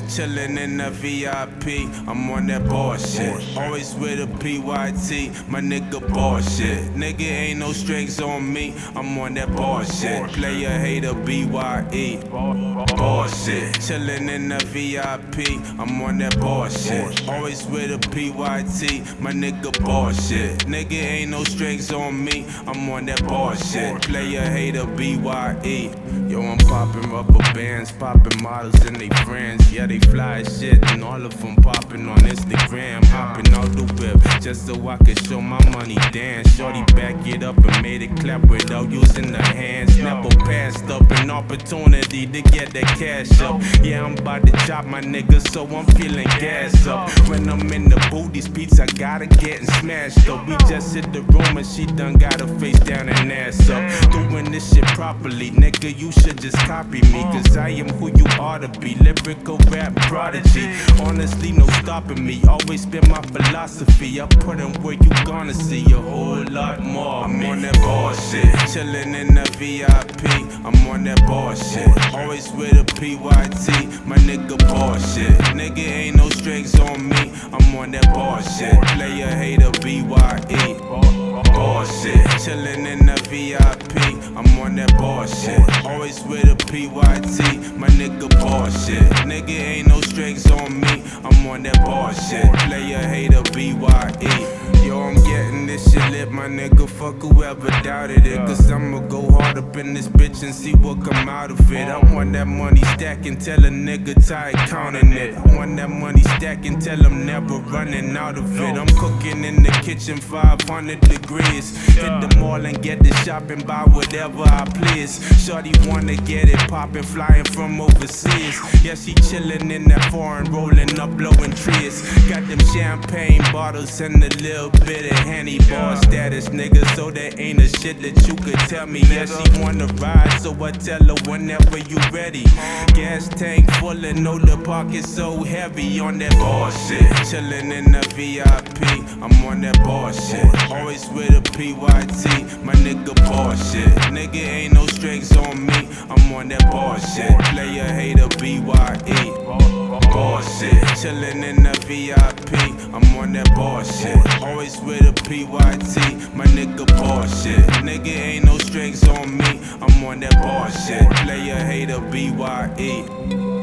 Chillin' in the VIP, I'm on that bullshit. Always with a PYT, my nigga bullshit. Nigga ain't no strings on me, I'm on that bullshit. Player hater BYE, bullshit. Chillin' in the VIP, I'm on that bullshit. Always with a PYT, my nigga bullshit. Nigga ain't no strings on me, I'm on that bullshit. Player hater BYE. Yo, I'm poppin' rubber bands, poppin' models and they friends. Yeah, they fly as shit, and all of them poppin' on Instagram. Hoppin' out the whip, just so I can show my money dance. Shorty back it up and made it clap without using the hands. Never passed up an opportunity to get that cash up. Yeah, I'm about to chop my niggas, so I'm feeling gas up. When I'm in the booth, these beats I gotta get and smashed up. We just hit the room and she done got her face down and ass up. Doing this shit properly, nigga, you should just copy me, cause I am who you ought to be. Lyrical rap prodigy, honestly no stopping me. Always been my philosophy, I put in where you gonna see a whole lot more. I'm on that bullshit, chillin' in the VIP, I'm on that bullshit. Always with a PYT, my nigga bullshit. Nigga ain't no strings on me, I'm on that bullshit. Player hater BYE, bullshit. Chillin' in the VIP, I'm on that bullshit. Always with a PYT, my nigga bullshit. Nigga ain't no strings on me, I'm on that bullshit. Player hater BYE. Yo, I'm getting this shit lit, my nigga. Fuck whoever doubted it, cause I'ma go hard up in this bitch and see what come out of it. I want that money stacking, tell a nigga tired counting it. I want that money stacking, tell him never running out of it. I'm cooking in the kitchen 500 degrees. Hit the mall and get the shopping, buy whatever I please. Shorty wanna get it poppin', flying from overseas. Yeah, she chillin' in that foreign, rolling up, blowing trees. Got them champagne bottles and a little bit of Henny bar status, nigga, so there ain't a shit that you could tell me. Yeah, she wanna ride, so I tell her whenever you ready. Gas tank full and know the pocket so heavy on that bullshit. Chillin' in the VIP, I'm on that bullshit. Always with a PYT, my nigga bullshit. Nigga ain't no strings on me, I'm on that bullshit. Player hater BYE, bullshit. Chillin' in the VIP, I'm on that bullshit. Always with a PYT, my nigga bullshit. Nigga ain't no strings on me, I'm on that bullshit. Player hater BYE.